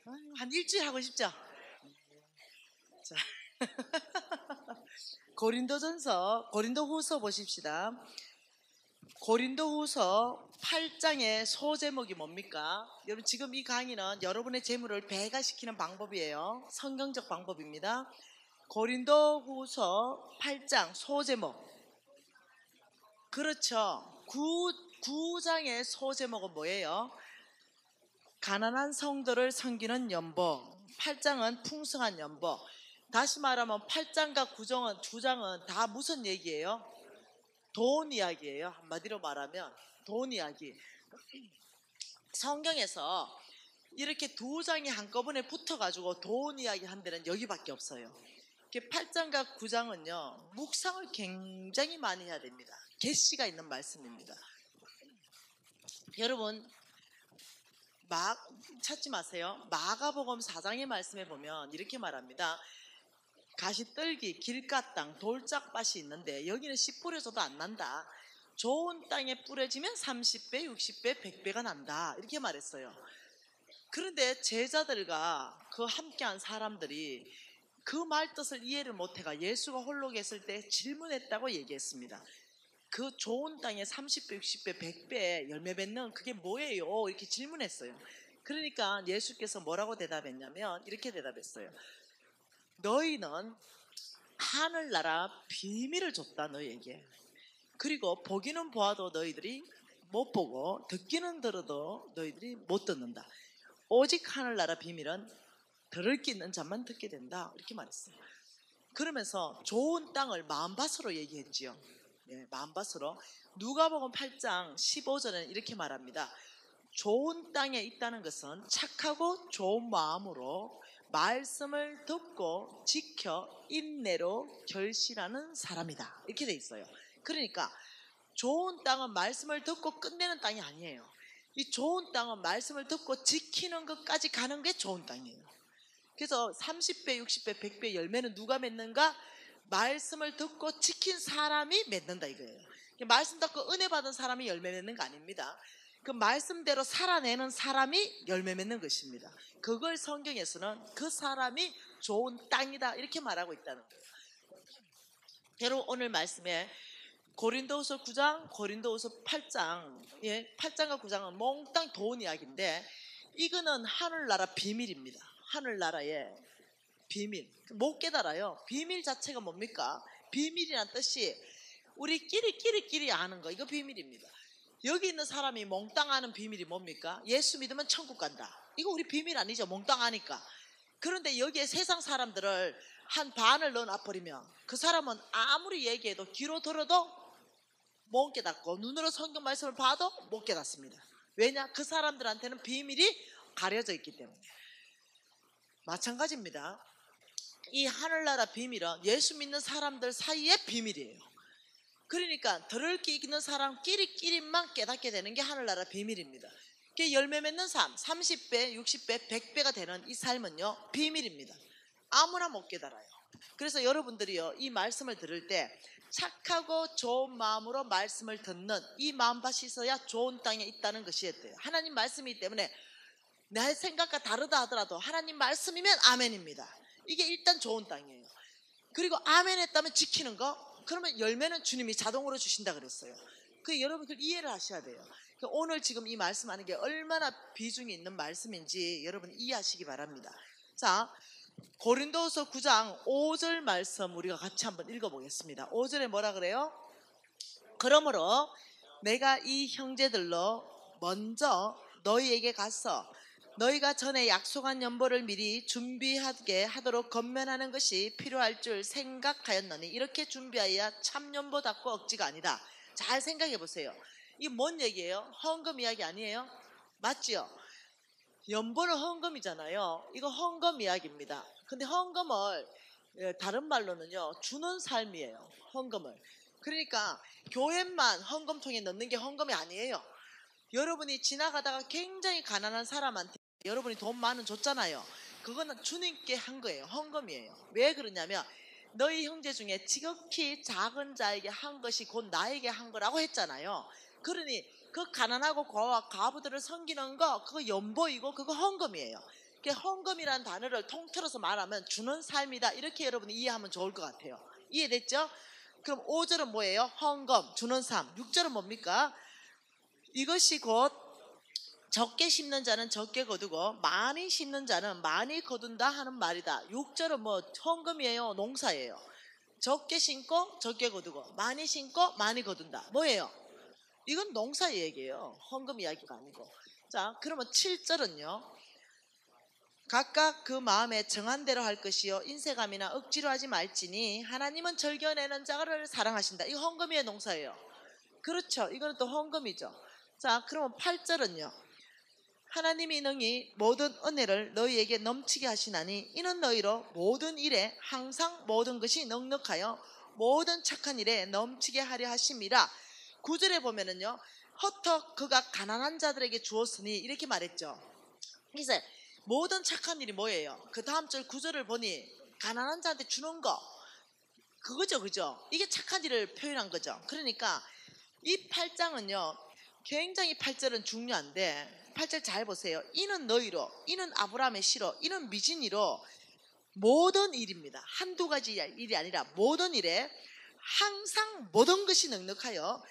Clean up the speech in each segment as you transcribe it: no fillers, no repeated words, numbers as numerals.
한 일주일 하고 싶죠? 자, 고린도후서 보십시다. 고린도후서 8장의 소제목이 뭡니까? 여러분, 지금 이 강의는 여러분의 재물을 배가시키는 방법이에요. 성경적 방법입니다. 고린도후서 8장 소제목. 그렇죠. 9장의 소제목은 뭐예요? 가난한 성도를 섬기는 연보. 8장은 풍성한 연보. 다시 말하면 8장과 9장은 다 무슨 얘기예요? 돈 이야기예요. 한마디로 말하면 돈 이야기. 성경에서 이렇게 두 장이 한꺼번에 붙어가지고 돈 이야기 한 데는 여기밖에 없어요. 8장과 9장은요 묵상을 굉장히 많이 해야 됩니다. 계시가 있는 말씀입니다. 여러분 찾지 마세요. 마가복음 4장의 말씀에 보면 이렇게 말합니다. 가시떨기, 길가 땅, 돌짝밭이 있는데 여기는 씨 뿌려줘도 안 난다. 좋은 땅에 뿌려지면 30배, 60배, 100배가 난다. 이렇게 말했어요. 그런데 제자들과 그 함께한 사람들이 그 말뜻을 이해를 못해가 예수가 홀로 계실 때 질문했다고 얘기했습니다. 그 좋은 땅에 30배, 60배, 100배 열매 맺는 그게 뭐예요? 이렇게 질문했어요. 그러니까 예수께서 뭐라고 대답했냐면 이렇게 대답했어요. 너희는 하늘나라 비밀을 줬다 너희에게. 그리고 보기는 보아도 너희들이 못 보고 듣기는 들어도 너희들이 못 듣는다. 오직 하늘나라 비밀은 들을 게 있는 자만 듣게 된다. 이렇게 말했어요. 그러면서 좋은 땅을 마음밭으로 얘기했지요. 네, 마음밭으로. 누가복음 8장 15절에는 이렇게 말합니다. 좋은 땅에 있다는 것은 착하고 좋은 마음으로 말씀을 듣고 지켜 인내로 결실하는 사람이다. 이렇게 돼 있어요. 그러니까 좋은 땅은 말씀을 듣고 끝내는 땅이 아니에요. 이 좋은 땅은 말씀을 듣고 지키는 것까지 가는 게 좋은 땅이에요. 그래서 30배, 60배, 100배 열매는 누가 맺는가? 말씀을 듣고 지킨 사람이 맺는다 이거예요. 말씀 듣고 은혜 받은 사람이 열매 맺는 거 아닙니다. 그 말씀대로 살아내는 사람이 열매 맺는 것입니다. 그걸 성경에서는 그 사람이 좋은 땅이다 이렇게 말하고 있다는 거예요. 여러분 오늘 말씀에 고린도후서 9장, 고린도후서 8장, 8장과 9장은 몽땅 돈 이야기인데 이거는 하늘나라 비밀입니다. 하늘나라의 비밀. 못 깨달아요. 비밀 자체가 뭡니까? 비밀이란 뜻이 우리끼리 아는 거, 이거 비밀입니다. 여기 있는 사람이 몽땅 아는 비밀이 뭡니까? 예수 믿으면 천국 간다. 이거 우리 비밀 아니죠? 몽땅 아니까. 그런데 여기에 세상 사람들을 한 반을 넣어놔버리면 그 사람은 아무리 얘기해도 귀로 들어도 못 깨닫고 눈으로 성경 말씀을 봐도 못 깨닫습니다. 왜냐? 그 사람들한테는 비밀이 가려져 있기 때문에. 마찬가지입니다. 이 하늘나라 비밀은 예수 믿는 사람들 사이의 비밀이에요. 그러니까 들을 게 있는 사람끼리만 깨닫게 되는 게 하늘나라 비밀입니다. 열매 맺는 삶, 30배, 60배, 100배가 되는 이 삶은요 비밀입니다. 아무나 못 깨달아요. 그래서 여러분들이요 이 말씀을 들을 때 착하고 좋은 마음으로 말씀을 듣는 이 마음밭이 있어야 좋은 땅에 있다는 것이었대요. 하나님 말씀이기 때문에 내 생각과 다르다 하더라도 하나님 말씀이면 아멘입니다. 이게 일단 좋은 땅이에요. 그리고 아멘 했다면 지키는 거, 그러면 열매는 주님이 자동으로 주신다 그랬어요. 여러분 그걸 이해를 하셔야 돼요. 오늘 지금 이 말씀하는 게 얼마나 비중이 있는 말씀인지 여러분 이해하시기 바랍니다. 자, 고린도후서 9장 5절 말씀 우리가 같이 한번 읽어보겠습니다. 5절에 뭐라 그래요? 그러므로 내가 이 형제들로 먼저 너희에게 가서 너희가 전에 약속한 연보를 미리 준비하게 하도록 건면하는 것이 필요할 줄 생각하였노니 이렇게 준비하여야 참 연보답고 억지가 아니다. 잘 생각해 보세요. 이게 뭔 얘기예요? 헌금 이야기 아니에요? 맞지요? 연보는 헌금이잖아요. 이거 헌금 이야기입니다. 근데 헌금을 다른 말로는요 주는 삶이에요. 헌금을. 그러니까 교회만 헌금통에 넣는 게 헌금이 아니에요. 여러분이 지나가다가 굉장히 가난한 사람한테 여러분이 돈 많은 줬잖아요. 그거는 주님께 한 거예요. 헌금이에요. 왜 그러냐면 너희 형제 중에 지극히 작은 자에게 한 것이 곧 나에게 한 거라고 했잖아요. 그러니 그 가난하고 과부들을 섬기는 거 그거 연보이고 그거 헌금이에요. 헌금이라는 단어를 통틀어서 말하면 주는 삶이다. 이렇게 여러분이 이해하면 좋을 것 같아요. 이해됐죠? 그럼 5절은 뭐예요? 헌금, 주는 삶. 6절은 뭡니까? 이것이 곧 적게 심는 자는 적게 거두고 많이 심는 자는 많이 거둔다 하는 말이다. 6절은 뭐 헌금이에요? 농사예요? 적게 심고 적게 거두고 많이 심고 많이 거둔다. 뭐예요? 이건 농사 얘기예요. 헌금 이야기가 아니고. 자, 그러면 7절은요. 각각 그 마음에 정한 대로 할 것이요 인색함이나 억지로 하지 말지니 하나님은 절겨내는 자를 사랑하신다. 이거 헌금이에요, 농사예요? 그렇죠. 이거는 또 헌금이죠. 자, 그러면 8절은요. 하나님이 능히 모든 은혜를 너희에게 넘치게 하시나니 이는 너희로 모든 일에 항상 모든 것이 넉넉하여 모든 착한 일에 넘치게 하려 하심이라. 9절에 보면은요. 헛헛 그가 가난한 자들에게 주었으니 이렇게 말했죠. 그래서 모든 착한 일이 뭐예요? 그 다음 절 9절을 보니 가난한 자한테 주는 거 그거죠, 그죠? 이게 착한 일을 표현한 거죠. 그러니까 이 8장은요 굉장히 8절은 중요한데 8절 잘 보세요. 이는 너희로, 이는 아브라함의 씨로, 이는 미진이로 모든 일입니다. 한두 가지 일이 아니라 모든 일에 항상 모든 것이 넉넉하여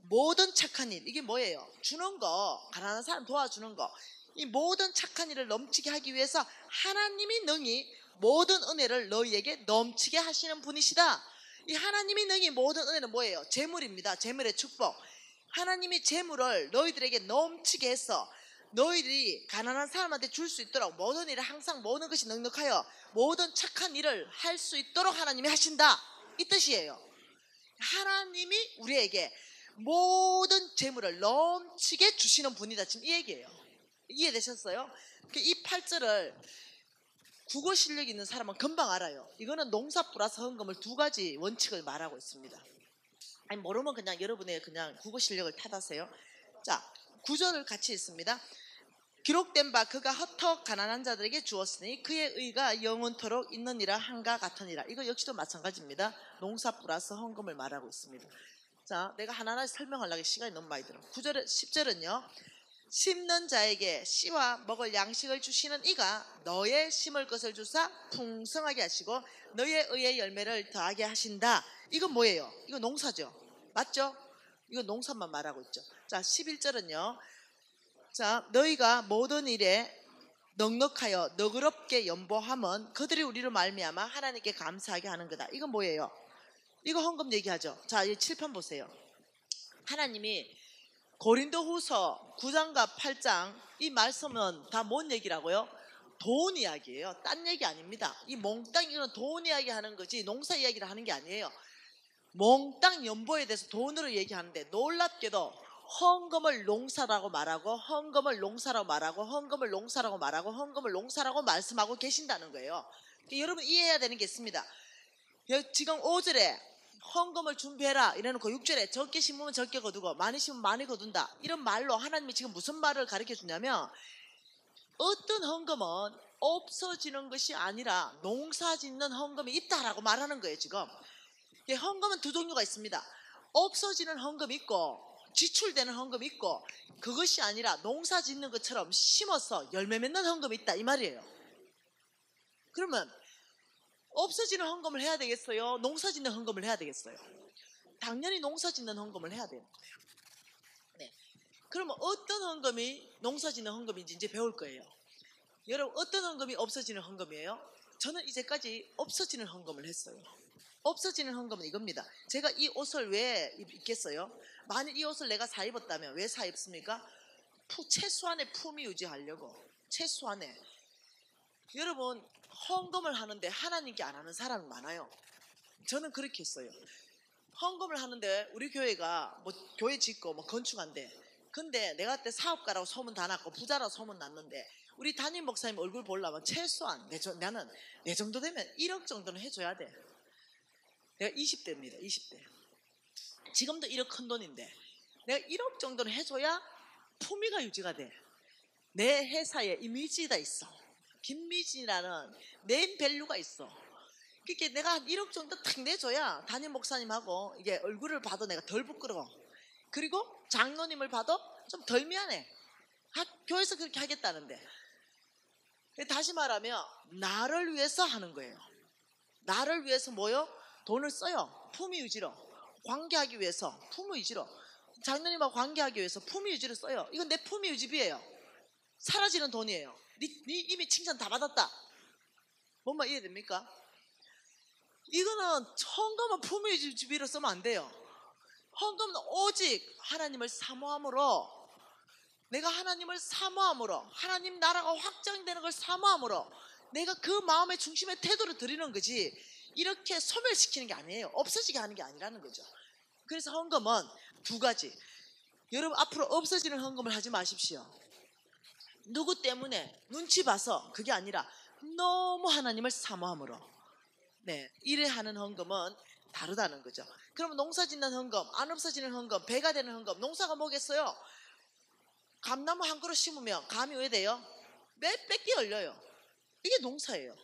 모든 착한 일. 이게 뭐예요? 주는 거, 가난한 사람 도와주는 거. 이 모든 착한 일을 넘치게 하기 위해서 하나님이 능히 모든 은혜를 너희에게 넘치게 하시는 분이시다. 이 하나님이 능히 모든 은혜는 뭐예요? 재물입니다. 재물의 축복. 하나님이 재물을 너희들에게 넘치게 해서 너희들이 가난한 사람한테 줄 수 있도록 모든 일에 항상 모든 것이 넉넉하여 모든 착한 일을 할 수 있도록 하나님이 하신다. 이 뜻이에요. 하나님이 우리에게 모든 재물을 넘치게 주시는 분이다. 지금 이 얘기예요. 이해되셨어요? 이 8절을 국어 실력 있는 사람은 금방 알아요. 이거는 농사 플러스 헌금을 두 가지 원칙을 말하고 있습니다. 아니 모르면 그냥 여러분의 그냥 국어 실력을 탓하세요. 자, 9절을 같이 읽습니다. 기록된 바 그가 헛헛 가난한 자들에게 주었으니 그의 의가 영원토록 있느니라 한가 같으니라. 이거 역시도 마찬가지입니다. 농사 플러스 헌금을 말하고 있습니다. 자, 내가 하나하나 설명하려고 시간이 너무 많이 들어. 9절, 10절은요. 심는 자에게 씨와 먹을 양식을 주시는 이가 너의 심을 것을 주사 풍성하게 하시고 너의 의의 열매를 더하게 하신다. 이건 뭐예요? 이거 농사죠. 맞죠? 이거 농사만 말하고 있죠. 자, 11절은요. 자, 너희가 모든 일에 넉넉하여 너그럽게 연보함은 그들이 우리를 말미암아 하나님께 감사하게 하는 거다. 이건 뭐예요? 이거 헌금 얘기하죠. 자, 이 칠판 보세요. 하나님이 고린도후서 9장과 8장 이 말씀은 다 뭔 얘기라고요? 돈 이야기예요. 딴 얘기 아닙니다. 이 몽땅 이거는 돈 이야기 하는 거지 농사 이야기를 하는 게 아니에요. 몽땅 연보에 대해서 돈으로 얘기하는데 놀랍게도 헌금을 농사라고 말하고 헌금을 농사라고 말하고 헌금을 농사라고 말하고 헌금을 농사라고 말씀하고 계신다는 거예요. 여러분 이해해야 되는 게 있습니다. 지금 5절에 헌금을 준비해라 이래놓고 6절에 적게 심으면 적게 거두고 많이 심으면 많이 거둔다. 이런 말로 하나님이 지금 무슨 말을 가르쳐 주냐면 어떤 헌금은 없어지는 것이 아니라 농사 짓는 헌금이 있다라고 말하는 거예요. 지금 헌금은 두 종류가 있습니다. 없어지는 헌금이 있고 지출되는 헌금이 있고 그것이 아니라 농사 짓는 것처럼 심어서 열매 맺는 헌금이 있다 이 말이에요. 그러면 없어지는 헌금을 해야 되겠어요? 농사 짓는 헌금을 해야 되겠어요? 당연히 농사 짓는 헌금을 해야 돼요. 네. 그러면 어떤 헌금이 농사 짓는 헌금인지 이제 배울 거예요. 여러분 어떤 헌금이 없어지는 헌금이에요? 저는 이제까지 없어지는 헌금을 했어요. 없어지는 헌금은 이겁니다. 제가 이 옷을 왜 입겠어요? 만일 이 옷을 내가 사 입었다면 왜 사 입습니까? 최소한의 품위 유지하려고. 최소한의. 여러분 헌금을 하는데 하나님께 안 하는 사람이 많아요. 저는 그렇게 했어요. 헌금을 하는데 우리 교회가 뭐 교회 짓고 뭐 건축한대. 근데 내가 그때 사업가라고 소문 다 났고 부자라고 소문 났는데 우리 담임 목사님 얼굴 보려면 최소한 나는 내 정도 되면 1억 정도는 해줘야 돼. 내가 20대입니다. 20대. 지금도 1억 큰 돈인데 내가 1억 정도는 해줘야 품위가 유지가 돼. 내 회사에 이미지가 있어. 김미진이라는 네임 밸류가 있어. 그러니까 내가 한 1억 정도 딱 내줘야 담임 목사님하고 이게 얼굴을 봐도 내가 덜 부끄러워. 그리고 장로님을 봐도 좀 덜 미안해. 교회에서 그렇게 하겠다는데. 다시 말하면 나를 위해서 하는 거예요. 나를 위해서 뭐요? 돈을 써요. 품위 유지로. 관계하기 위해서 품위 유지로. 장로님하고 관계하기 위해서 품위 유지를 써요. 이건 내 품위 유지비예요. 사라지는 돈이에요. 네 이미 칭찬 다 받았다. 뭔 말 이해됩니까? 이거는 헌금은 품위 유지비로 쓰면 안 돼요. 헌금은 오직 하나님을 사모함으로, 내가 하나님을 사모함으로, 하나님 나라가 확장되는 걸 사모함으로 내가 그 마음의 중심의 태도를 드리는 거지, 이렇게 소멸시키는 게 아니에요. 없어지게 하는 게 아니라는 거죠. 그래서 헌금은 두 가지. 여러분 앞으로 없어지는 헌금을 하지 마십시오. 누구 때문에 눈치 봐서 그게 아니라 너무 하나님을 사모함으로, 이래 하는 헌금은 다르다는 거죠. 그러면 농사 짓는 헌금, 안 없어지는 헌금, 배가 되는 헌금, 농사가 뭐겠어요? 감나무 한 그루 심으면 감이 왜 돼요? 몇백 개 열려요. 이게 농사예요.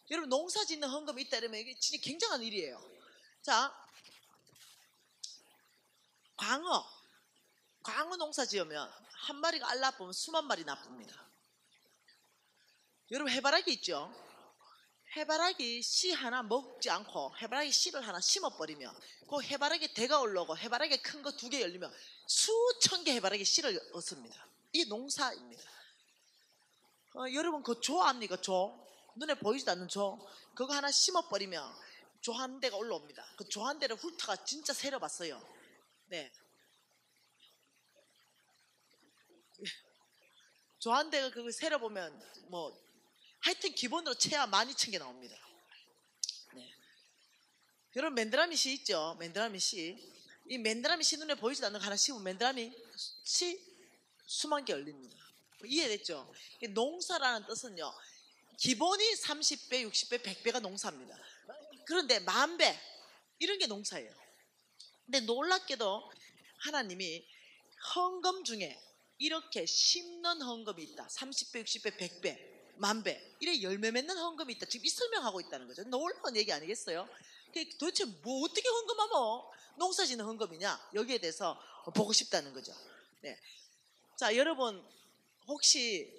여러분 농사 짓는 헌금이 있다 이러면 이게 진짜 굉장한 일이에요. 자, 광어 농사 지으면 한 마리가 알 나쁘면 수만 마리 나쁩니다. 여러분 해바라기 있죠? 해바라기 씨 하나 먹지 않고 해바라기 씨를 하나 심어버리면 그 해바라기 대가 올라오고 해바라기 큰 거 2개 열리면 수천 개 해바라기 씨를 얻습니다. 이게 농사입니다. 여러분 그 조 압니까? 조 눈에 보이지도 않는 조, 그거 하나 심어버리면 조 한 대가 올라옵니다. 그 조 한 대를 훑다가 진짜 세려봤어요. 조 한 대가 그거 세려보면 뭐 하여튼 기본으로 최하 12,000개 나옵니다. 여러분 맨드라미 씨 있죠? 맨드라미 씨. 이 맨드라미 씨 눈에 보이지도 않는 거 하나 심으면 맨드라미 씨 수만 개 열립니다. 이해됐죠? 농사라는 뜻은요, 기본이 30배, 60배, 100배가 농사입니다. 그런데 10,000배 이런 게 농사예요. 근데 놀랍게도 하나님이 헌금 중에 이렇게 심는 헌금이 있다. 30배, 60배, 100배, 10,000배 이래 열매 맺는 헌금이 있다. 지금 이 설명하고 있다는 거죠. 놀라운 얘기 아니겠어요? 도대체 뭐 어떻게 헌금하면 농사 짓는 헌금이냐, 여기에 대해서 보고 싶다는 거죠. 자, 여러분 혹시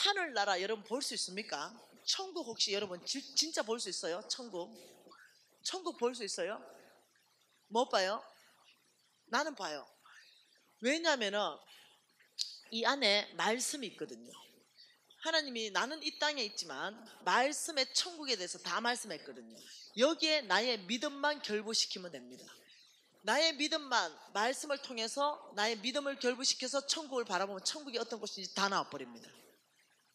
하늘나라 여러분 볼 수 있습니까? 천국 혹시 여러분 진짜 볼 수 있어요? 천국 볼 수 있어요? 못 봐요? 나는 봐요. 왜냐하면은 이 안에 말씀이 있거든요. 하나님이 나는 이 땅에 있지만 말씀의 천국에 대해서 다 말씀했거든요. 여기에 나의 믿음만 결부시키면 됩니다. 나의 믿음만, 말씀을 통해서 나의 믿음을 결부시켜서 천국을 바라보면 천국이 어떤 곳인지 다 나와버립니다.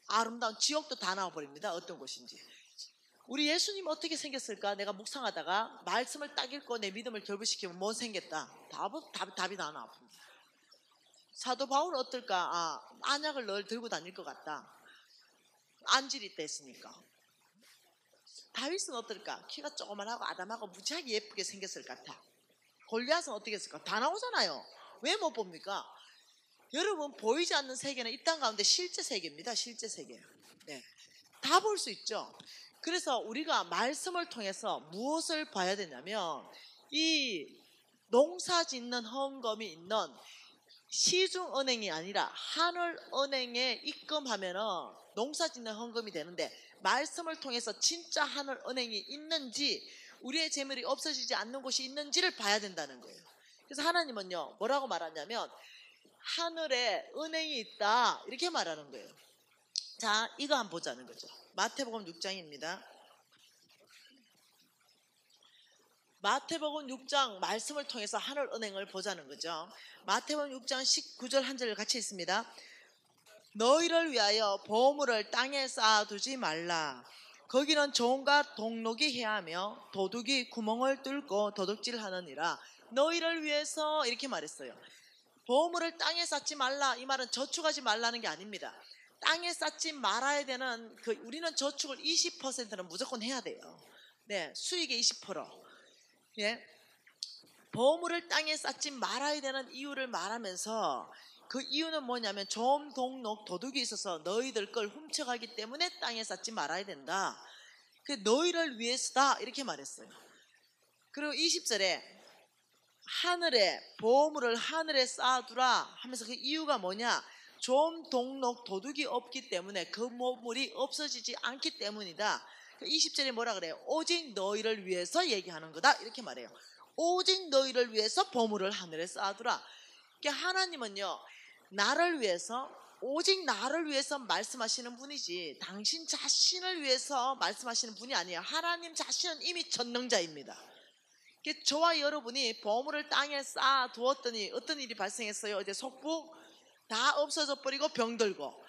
아름다운 지옥도 다 나와버립니다. 어떤 곳인지. 우리 예수님 어떻게 생겼을까? 내가 묵상하다가 말씀을 딱 읽고 내 믿음을 결부시키면 뭐 생겼다? 답이 다 나와버립니다. 사도 바울은 어떨까? 안약을 늘 들고 다닐 것 같다. 안질이 있다 했으니까. 다윗은 어떨까? 키가 조그만하고 아담하고 무지하게 예쁘게 생겼을 것 같아. 골리앗은 어떻게 했을까? 다 나오잖아요. 왜 못 봅니까? 여러분 보이지 않는 세계는 이 땅 가운데 실제 세계입니다. 실제 세계. 다 볼 수 있죠. 그래서 우리가 말씀을 통해서 무엇을 봐야 되냐면, 이 농사 짓는 헌금이 있는 시중은행이 아니라 하늘은행에 입금하면은 농사 짓는 헌금이 되는데, 말씀을 통해서 진짜 하늘은행이 있는지, 우리의 재물이 없어지지 않는 곳이 있는지를 봐야 된다는 거예요. 그래서 하나님은요 뭐라고 말하냐면 하늘에 은행이 있다 이렇게 말하는 거예요. 자, 이거 한번 보자는 거죠. 마태복음 6장입니다. 마태복음 6장 말씀을 통해서 하늘은행을 보자는 거죠. 마태복음 6장 19절 한 절을 같이 읽습니다. 너희를 위하여 보물을 땅에 쌓아두지 말라. 거기는 종과 동록이 해하며 도둑이 구멍을 뚫고 도둑질하느니라. 너희를 위해서 이렇게 말했어요. 보물을 땅에 쌓지 말라. 이 말은 저축하지 말라는 게 아닙니다. 땅에 쌓지 말아야 되는 우리는 저축을 20%는 무조건 해야 돼요. 수익의 20%. 보물을 땅에 쌓지 말아야 되는 이유를 말하면서, 그 이유는 뭐냐면 좀 동록 도둑이 있어서 너희들 걸 훔쳐가기 때문에 땅에 쌓지 말아야 된다. 그 너희를 위해서다 이렇게 말했어요. 그리고 20절에 하늘에 보물을 하늘에 쌓아두라 하면서 그 이유가 뭐냐, 좀 동록 도둑이 없기 때문에 그 보물이 없어지지 않기 때문이다. 20절에 뭐라 그래요? 오직 너희를 위해서 얘기하는 거다 이렇게 말해요. 오직 너희를 위해서 보물을 하늘에 쌓아두라. 그러니까 하나님은요, 나를 위해서, 오직 나를 위해서 말씀하시는 분이지 당신 자신을 위해서 말씀하시는 분이 아니에요. 하나님 자신은 이미 전능자입니다. 저와 여러분이 보물을 땅에 쌓아두었더니 어떤 일이 발생했어요? 이제 속부 다 없어져 버리고 병들고.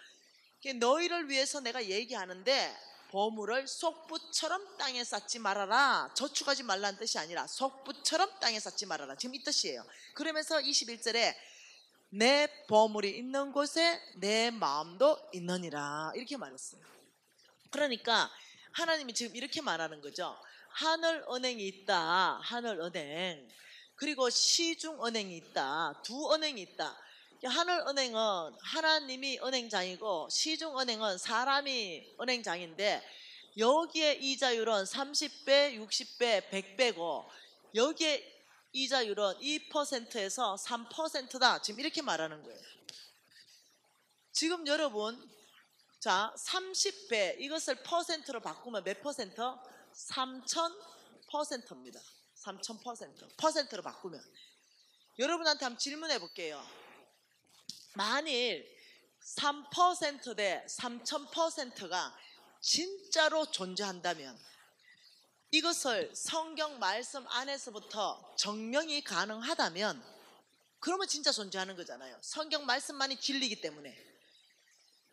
너희를 위해서 내가 얘기하는데 보물을 속부처럼 땅에 쌓지 말아라. 저축하지 말라는 뜻이 아니라 속부처럼 땅에 쌓지 말아라. 지금 이 뜻이에요. 그러면서 21절에 내 보물이 있는 곳에 내 마음도 있느니라 이렇게 말했어요. 그러니까 하나님이 지금 이렇게 말하는 거죠. 하늘은행이 있다. 하늘은행. 그리고 시중은행이 있다. 두 은행이 있다. 하늘은행은 하나님이 은행장이고 시중은행은 사람이 은행장인데 여기에 이자율은 30배, 60배, 100배고 여기에 이자율은 2%에서 3%다. 지금 이렇게 말하는 거예요. 지금 여러분, 자, 30배 이것을 퍼센트로 바꾸면 몇 퍼센트? 3000%입니다. 3000%. 퍼센트로 바꾸면. 여러분한테 한번 질문해 볼게요. 만일 3% 대 3000%가 진짜로 존재한다면 이것을 성경 말씀 안에서부터 증명이 가능하다면 그러면 진짜 존재하는 거잖아요. 성경 말씀만이 진리이기 때문에.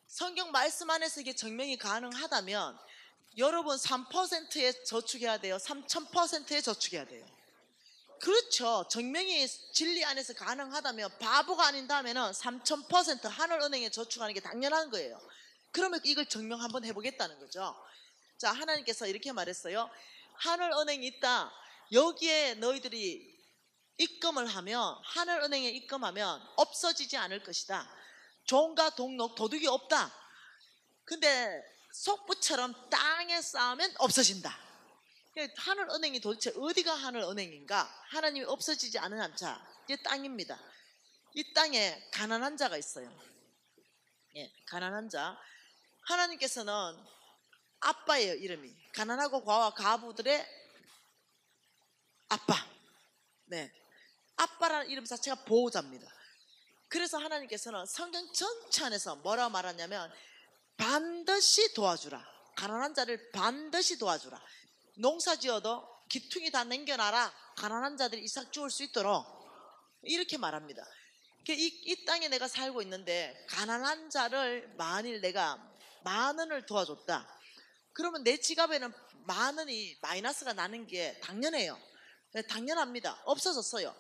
성경 말씀 안에서 이게 증명이 가능하다면 여러분 3%에 저축해야 돼요? 3000%에 저축해야 돼요? 그렇죠. 증명이 진리 안에서 가능하다면 바보가 아닌다면 3000% 하늘은행에 저축하는 게 당연한 거예요. 그러면 이걸 증명 한번 해보겠다는 거죠. 자, 하나님께서 이렇게 말했어요. 하늘은행이 있다. 여기에 너희들이 입금을 하면 하늘은행에 입금하면 없어지지 않을 것이다. 종과 동록 도둑이 없다. 근데 속부처럼 땅에 쌓으면 없어진다. 하늘은행이 도대체 어디가 하늘은행인가? 하나님이 없어지지 않은 자, 이게 땅입니다. 이 땅에 가난한 자가 있어요. 예, 가난한 자. 하나님께서는 아빠예요, 이름이. 가난하고 과와 가부들의 아빠. 네, 아빠라는 이름 자체가 보호자입니다. 그래서 하나님께서는 성경 전체 안에서 뭐라 말하냐면 반드시 도와주라. 가난한 자를 반드시 도와주라. 농사 지어도 기퉁이 다 남겨놔라. 가난한 자들이 이삭 주울 수 있도록 이렇게 말합니다. 이 땅에 내가 살고 있는데 가난한 자를 만일 내가 10,000원을 도와줬다. 그러면 내 지갑에는 10,000원이 마이너스가 나는 게 당연해요. 당연합니다. 없어졌어요.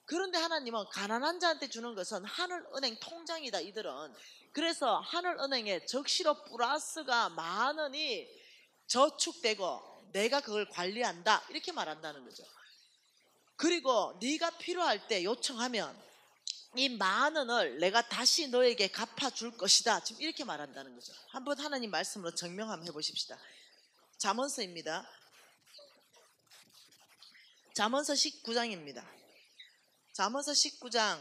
그런데 하나님은 가난한 자한테 주는 것은 하늘은행 통장이다. 이들은. 그래서 하늘은행에 적시로 플러스가 10,000원이 저축되고 내가 그걸 관리한다 이렇게 말한다는 거죠. 그리고 네가 필요할 때 요청하면 이 10,000원을 내가 다시 너에게 갚아줄 것이다. 지금 이렇게 말한다는 거죠. 한번 하나님 말씀으로 증명 한번 해보십시다. 잠언서입니다. 잠언서 19장입니다. 잠언서 19장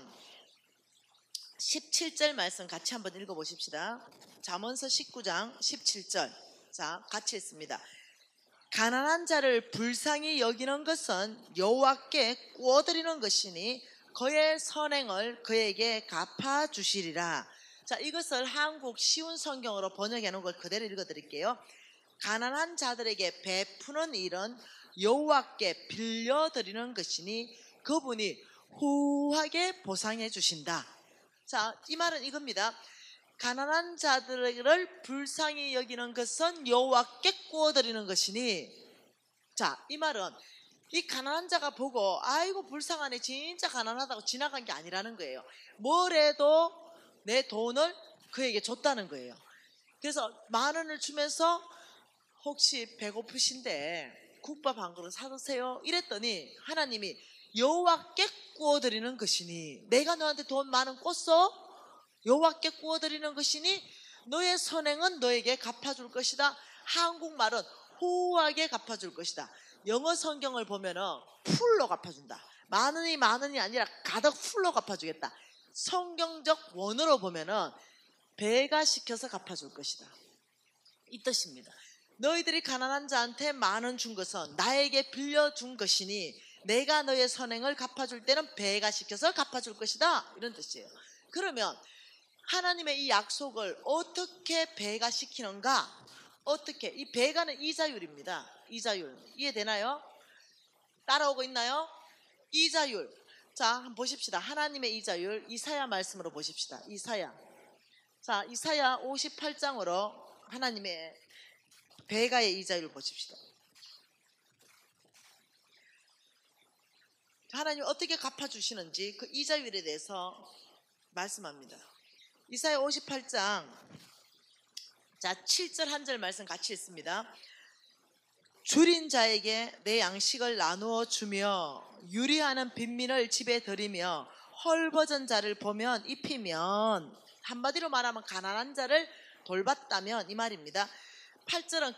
17절 말씀 같이 한번 읽어보십시다. 잠언서 19장 17절. 자, 같이 읽습니다. 가난한 자를 불쌍히 여기는 것은 여호와께 구워드리는 것이니 그의 선행을 그에게 갚아주시리라. 자, 이것을 한국 쉬운 성경으로 번역해 놓은 걸 그대로 읽어드릴게요. 가난한 자들에게 베푸는 일은 여호와께 빌려드리는 것이니 그분이 후하게 보상해 주신다. 자, 이 말은 이겁니다. 가난한 자들을 불쌍히 여기는 것은 여호와께 구워드리는 것이니, 자, 이 말은 이 가난한 자가 보고 아이고 불쌍하네 진짜 가난하다고 지나간 게 아니라는 거예요. 뭘 해도 내 돈을 그에게 줬다는 거예요. 그래서 10,000원을 주면서 혹시 배고프신데 국밥 한 그릇 사드세요 이랬더니 하나님이 여호와께 구워드리는 것이니, 내가 너한테 돈 10,000원 꿨어? 여호와께 구워드리는 것이니 너의 선행은 너에게 갚아줄 것이다. 한국말은 후하게 갚아줄 것이다. 영어 성경을 보면은 풀로 갚아준다. 10,000원이 아니라 가득 풀로 갚아주겠다. 성경적 원어로 보면은 배가 시켜서 갚아줄 것이다, 이 뜻입니다. 너희들이 가난한 자한테 10,000원 준 것은 나에게 빌려준 것이니 내가 너의 선행을 갚아줄 때는 배가 시켜서 갚아줄 것이다, 이런 뜻이에요. 그러면 하나님의 이 약속을 어떻게 배가 시키는가? 어떻게? 이 배가는 이자율입니다. 이자율. 이해되나요? 따라오고 있나요? 이자율. 자, 한번 보십시다. 하나님의 이자율, 이사야 말씀으로 보십시다. 이사야. 자, 이사야 58장으로 하나님의 배가의 이자율을 보십시다. 하나님 어떻게 갚아주시는지 그 이자율에 대해서 말씀합니다. 이사야 58장 자 7절 한 절 말씀 같이 읽습니다. 줄인 자에게 내 양식을 나누어 주며 유리하는 빈민을 집에 들이며 헐벗은 자를 보면 입히면, 한마디로 말하면 가난한 자를 돌봤다면 이 말입니다. 8절은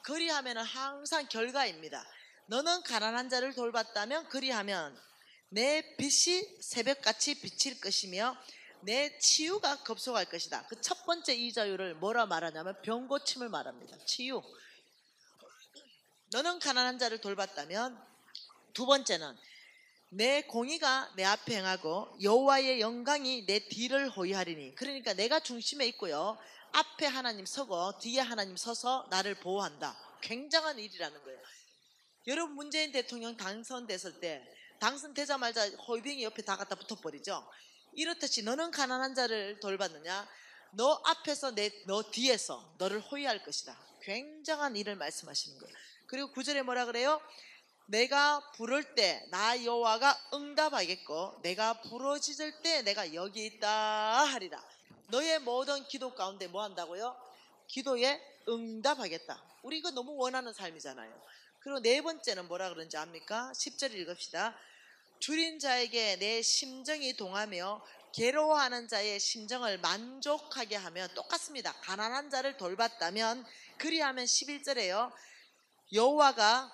그리하면은 항상 결과입니다. 너는 가난한 자를 돌봤다면, 그리하면 내 빛이 새벽같이 비칠 것이며 내 치유가 급속할 것이다. 그 첫 번째 이자율을 뭐라 말하냐면 병고침을 말합니다. 치유. 너는 가난한 자를 돌봤다면, 두 번째는 내 공의가 내 앞에 행하고 여호와의 영광이 내 뒤를 호위하리니. 그러니까 내가 중심에 있고요, 앞에 하나님 서고 뒤에 하나님 서서 나를 보호한다. 굉장한 일이라는 거예요. 여러분, 문재인 대통령 당선됐을 때 당선되자마자 호위병이 옆에 다 갖다 붙어버리죠. 이렇듯이 너는 가난한 자를 돌봤느냐? 너 앞에서 너 뒤에서 너를 호위할 것이다. 굉장한 일을 말씀하시는 거예요. 그리고 9절에 뭐라 그래요? 내가 부를 때 나 여호와가 응답하겠고 내가 부르짖을 때 내가 여기 있다 하리라. 너의 모든 기도 가운데 뭐 한다고요? 기도에 응답하겠다. 우리 이거 너무 원하는 삶이잖아요. 그리고 네 번째는 뭐라 그런지 압니까? 10절 읽읍시다. 줄인 자에게 내 심정이 동하며 괴로워하는 자의 심정을 만족하게 하면, 똑같습니다. 가난한 자를 돌봤다면, 그리하면 11절에요. 여호와가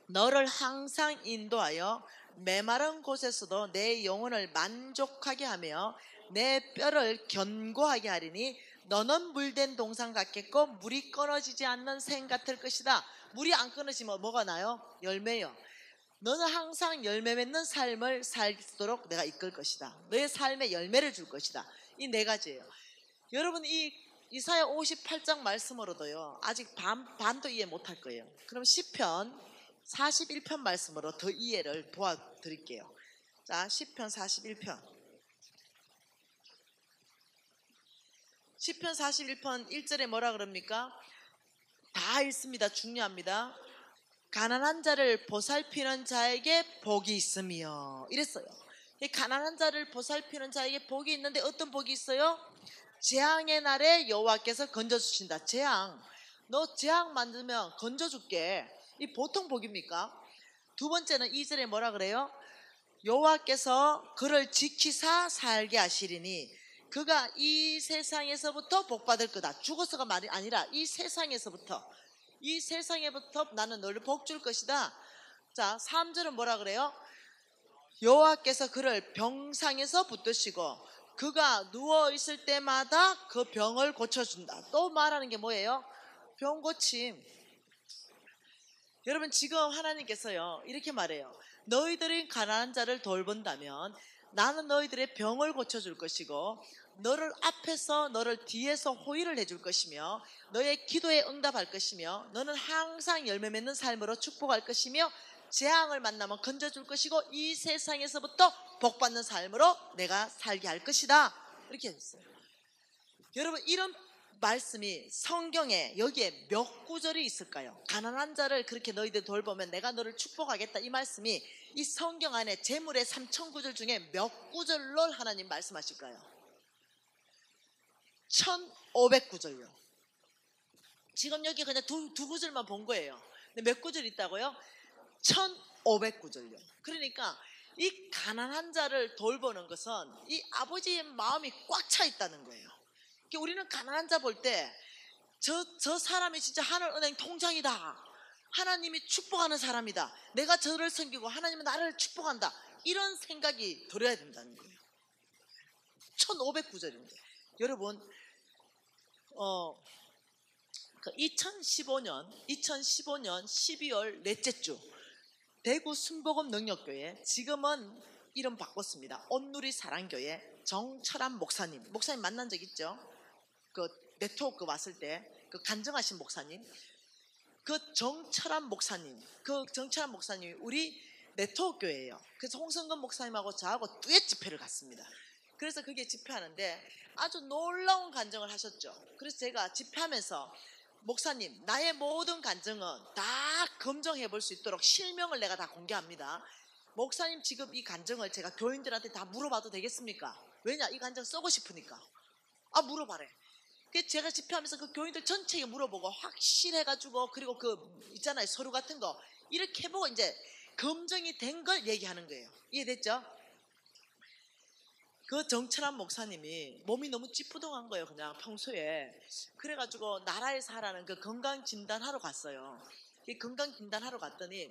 너를 항상 인도하여 메마른 곳에서도 내 영혼을 만족하게 하며 내 뼈를 견고하게 하리니 너는 물된 동산 같겠고 물이 끊어지지 않는 샘 같을 것이다. 물이 안 끊어지면 뭐가 나요? 열매요. 너는 항상 열매 맺는 삶을 살도록 내가 이끌 것이다. 너의 삶에 열매를 줄 것이다. 이 네 가지예요. 여러분, 이 이사야 58장 말씀으로도요 아직 반도 이해 못할 거예요. 그럼 시편 41편 말씀으로 더 이해를 도와드릴게요. 자, 시편 41편. 시편 41편 1절에 뭐라 그럽니까? 다 읽습니다. 중요합니다. 가난한 자를 보살피는 자에게 복이 있으며, 이랬어요. 이 가난한 자를 보살피는 자에게 복이 있는데 어떤 복이 있어요? 재앙의 날에 여호와께서 건져주신다. 재앙. 너 재앙 만들면 건져줄게. 이 보통 복입니까? 두 번째는 2절에 뭐라 그래요? 여호와께서 그를 지키사 살게 하시리니 그가 이 세상에서부터 복받을 거다. 죽어서가 말이 아니라 이 세상에서부터 나는 너를 복 줄 것이다. 자, 3절은 뭐라 그래요? 여호와께서 그를 병상에서 붙드시고 그가 누워있을 때마다 그 병을 고쳐준다. 또 말하는 게 뭐예요? 병고침. 여러분, 지금 하나님께서요 이렇게 말해요. 너희들이 가난한 자를 돌본다면 나는 너희들의 병을 고쳐줄 것이고 너를 앞에서 너를 뒤에서 호의를 해줄 것이며 너의 기도에 응답할 것이며 너는 항상 열매 맺는 삶으로 축복할 것이며 재앙을 만나면 건져줄 것이고 이 세상에서부터 복받는 삶으로 내가 살게 할 것이다. 이렇게 했어요. 여러분, 이런 말씀이 성경에 여기에 몇 구절이 있을까요? 가난한 자를 그렇게 너희들 돌보면 내가 너를 축복하겠다, 이 말씀이 이 성경 안에 재물의 3,000구절 중에 몇 구절로 하나님 말씀하실까요? 1,500구절요. 지금 여기 그냥 두 구절만 본 거예요. 근데 몇 구절 있다고요? 1,500구절요. 그러니까 이 가난한 자를 돌보는 것은 이 아버지의 마음이 꽉 차 있다는 거예요. 우리는 가난한 자 볼 때 저 사람이 진짜 하늘은행 통장이다. 하나님이 축복하는 사람이다. 내가 저를 섬기고 하나님은 나를 축복한다. 이런 생각이 들어야 된다는 거예요. 1500구절입니다. 여러분 2015년 12월 넷째 주 대구 순복음 능력교회, 지금은 이름 바꿨습니다. 온누리 사랑교회 정철한 목사님 만난 적 있죠? 그 네트워크 왔을 때 그 간증하신 목사님, 그 정철한 목사님이 우리 네트워크 교회예요. 그래서 홍성근 목사님하고 저하고 듀엣 집회를 갔습니다. 그래서 그게 집회하는데 아주 놀라운 간증을 하셨죠. 그래서 제가 집회하면서 목사님, 나의 모든 간증은 다 검증해 볼 수 있도록 실명을 내가 다 공개합니다. 목사님, 지금 이 간증을 제가 교인들한테 다 물어봐도 되겠습니까? 왜냐, 이 간증 쓰고 싶으니까. 물어봐래. 그래서 제가 집회하면서 그 교인들 전체에 물어보고 확실해가지고, 그리고 있잖아요, 서류 같은 거 이렇게 해보고 이제 검증이 된 걸 얘기하는 거예요. 이해됐죠? 그 정철한 목사님이 몸이 너무 찌뿌둥한 거예요. 그냥 평소에. 그래가지고 나라에 사라는 그 건강진단하러 갔어요. 건강진단하러 갔더니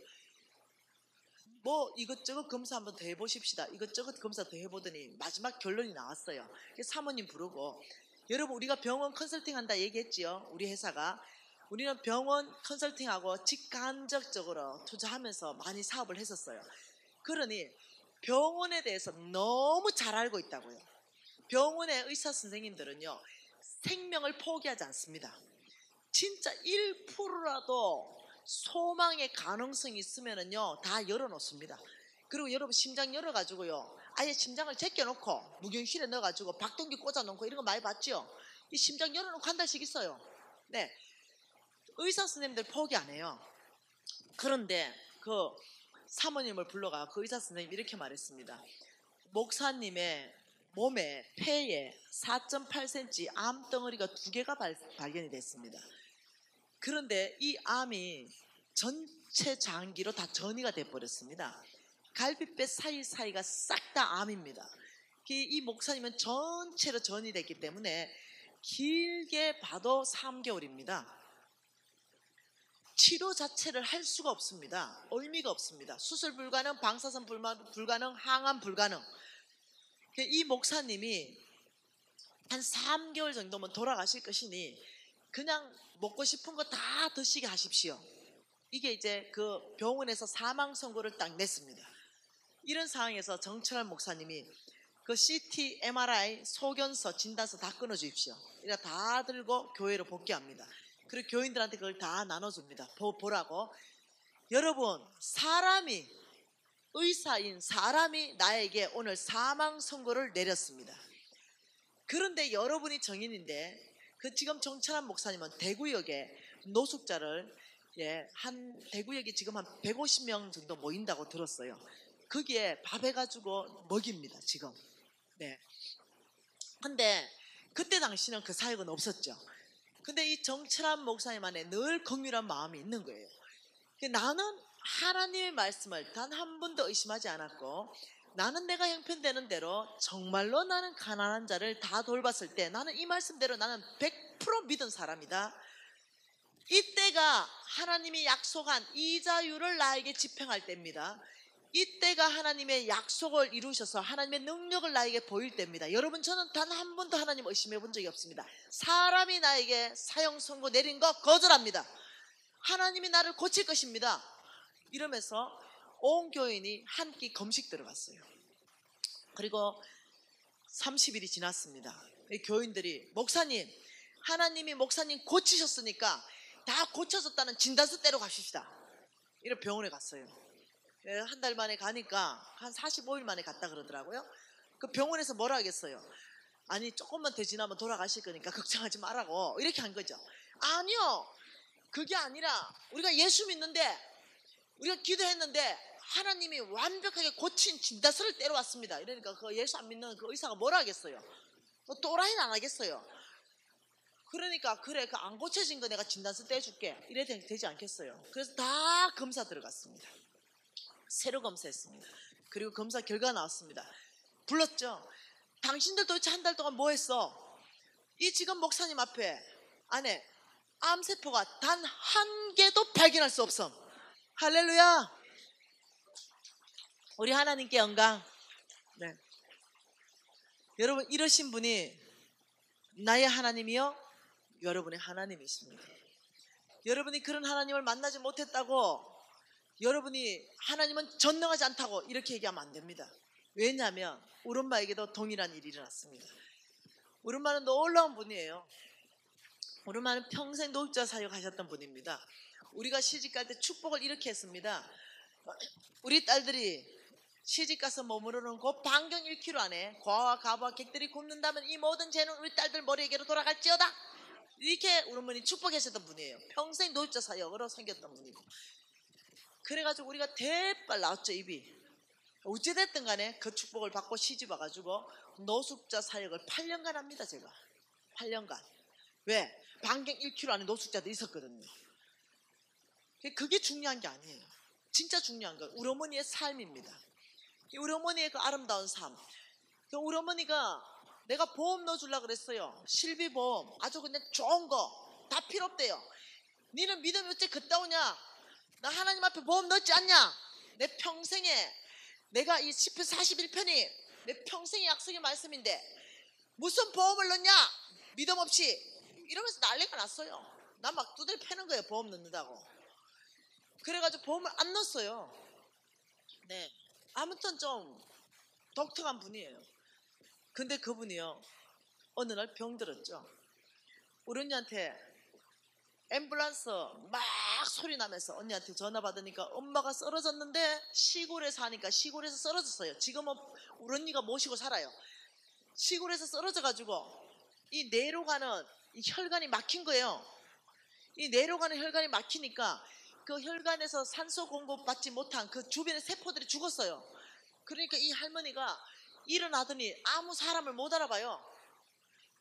뭐 이것저것 검사 한번 더 해보십시다, 이것저것 검사 더 해보더니 마지막 결론이 나왔어요. 사모님 부르고, 여러분 우리가 병원 컨설팅 한다 얘기했지요. 우리 회사가, 우리는 병원 컨설팅하고 직간접적으로 투자하면서 많이 사업을 했었어요. 그러니 병원에 대해서 너무 잘 알고 있다고요. 병원의 의사 선생님들은요, 생명을 포기하지 않습니다. 진짜 1%라도 소망의 가능성이 있으면은요, 다 열어놓습니다. 그리고 여러분 심장 열어가지고요, 아예 심장을 제껴놓고 무경실에 넣어가지고 박동기 꽂아놓고 이런 거 많이 봤죠? 이 심장 열어놓고 한 달씩 있어요. 네, 의사 선생님들 포기 안 해요. 그런데 그 사모님을 불러가 그 의사 선생님이 이렇게 말했습니다. 목사님의 몸에, 폐에 4.8cm 암덩어리가 2개가 발견이 됐습니다. 그런데 이 암이 전체 장기로 다 전이가 돼버렸습니다. 갈비뼈 사이사이가 싹 다 암입니다. 이 목사님은 전체로 전이 됐기 때문에 길게 봐도 3개월입니다. 치료 자체를 할 수가 없습니다. 의미가 없습니다. 수술 불가능, 방사선 불가능, 항암 불가능. 이 목사님이 한 3개월 정도면 돌아가실 것이니 그냥 먹고 싶은 거 다 드시게 하십시오. 이게 이제 그 병원에서 사망 선고를 딱 냈습니다. 이런 상황에서 정철한 목사님이 그 CT, MRI, 소견서, 진단서 다 끊어주십시오. 이래 다 들고 교회로 복귀합니다. 그리고 교인들한테 그걸 다 나눠줍니다. 보라고. 여러분, 의사인 사람이 나에게 오늘 사망 선고를 내렸습니다. 그런데 여러분이 정인인데, 지금 정철한 목사님은 대구역에 노숙자를, 대구역이 지금 한 150명 정도 모인다고 들었어요. 거기에 밥 해가지고 먹입니다, 지금. 네. 근데 그때 당시는 그 사역은 없었죠. 근데 이 정철한 목사님 안에 늘 긍휼한 마음이 있는 거예요. 나는 하나님의 말씀을 단 한 번도 의심하지 않았고, 나는 내가 형편되는 대로 정말로 나는 가난한 자를 다 돌봤을 때 나는 이 말씀대로 나는 100% 믿은 사람이다. 이때가 하나님이 약속한 이자율을 나에게 집행할 때입니다. 이때가 하나님의 약속을 이루셔서 하나님의 능력을 나에게 보일 때입니다. 여러분, 저는 단 한 번도 하나님 의심해 본 적이 없습니다. 사람이 나에게 사형 선고 내린 거 거절합니다. 하나님이 나를 고칠 것입니다. 이러면서 온 교인이 한 끼 금식 들어갔어요. 그리고 30일이 지났습니다. 교인들이, 목사님, 하나님이 목사님 고치셨으니까 다 고쳐졌다는 진단서 떼러 가십시다. 이래 병원에 갔어요. 한 달 만에 가니까 한 45일 만에 갔다 그러더라고요. 그 병원에서 뭐라 하겠어요? 아니, 조금만 더 지나면 돌아가실 거니까 걱정하지 말라고 이렇게 한 거죠. 아니요, 그게 아니라 우리가 예수 믿는데, 우리가 기도했는데 하나님이 완벽하게 고친 진단서를 떼러왔습니다. 이러니까 그 예수 안 믿는 그 의사가 뭐라 하겠어요? 또라이는 안 하겠어요. 그러니까, 그래, 그 안 고쳐진 거 내가 진단서 떼줄게, 이래 되지 않겠어요? 그래서 다 검사 들어갔습니다. 새로 검사했습니다. 그리고 검사 결과 나왔습니다. 불렀죠. 당신들 도대체 한 달 동안 뭐 했어? 이 지금 목사님 안에 암세포가 단 한 개도 발견할 수 없어. 할렐루야. 우리 하나님께 영광. 네. 여러분 이러신 분이 나의 하나님이요? 여러분의 하나님이십니다. 여러분이 그런 하나님을 만나지 못했다고 여러분이 하나님은 전능하지 않다고 이렇게 얘기하면 안 됩니다. 왜냐하면 우리 엄마에게도 동일한 일이 일어났습니다. 우리 엄마는 놀라운 분이에요. 우리 엄마는 평생 노숙자 사역하셨던 분입니다. 우리가 시집갈 때 축복을 이렇게 했습니다. 우리 딸들이 시집가서 머무르는 그 반경 1km 안에 과와 가부와 객들이 굶는다면 이 모든 죄는 우리 딸들 머리에게로 돌아갈지어다. 이렇게 우리 어머니 축복하셨던 분이에요. 평생 노숙자 사역으로 생겼던 분이고. 그래가지고 우리가 대빨 나왔죠, 입이. 어찌됐든 간에 그 축복을 받고 시집 와가지고 노숙자 사역을 8년간 합니다, 제가. 8년간. 왜? 반경 1km 안에 노숙자도 있었거든요. 그게 중요한 게 아니에요. 진짜 중요한 건 우리 어머니의 삶입니다. 우리 어머니의 그 아름다운 삶. 우리 어머니가 내가 보험 넣어주려고 그랬어요. 실비보험. 아주 그냥 좋은 거. 다 필요 없대요. 니는 믿음이 어째 그따오냐? 나 하나님 앞에 보험 넣지 않냐? 내 평생에 내가 이 시편 41편이 내 평생의 약속의 말씀인데 무슨 보험을 넣냐? 믿음 없이. 이러면서 난리가 났어요. 나 막 두들 패는 거예요. 보험 넣는다고. 그래가지고 보험을 안 넣었어요. 네. 아무튼 좀 독특한 분이에요. 근데 그분이요, 어느 날 병들었죠. 우리 언니한테 앰뷸런스 막 소리 나면서 언니한테 전화 받으니까 엄마가 쓰러졌는데 시골에 사니까 시골에서 쓰러졌어요. 지금은 우리 언니가 모시고 살아요. 시골에서 쓰러져가지고 이 뇌로 가는 이 혈관이 막힌 거예요. 이 뇌로 가는 혈관이 막히니까 그 혈관에서 산소 공급받지 못한 그 주변의 세포들이 죽었어요. 그러니까 이 할머니가 일어나더니 아무 사람을 못 알아봐요.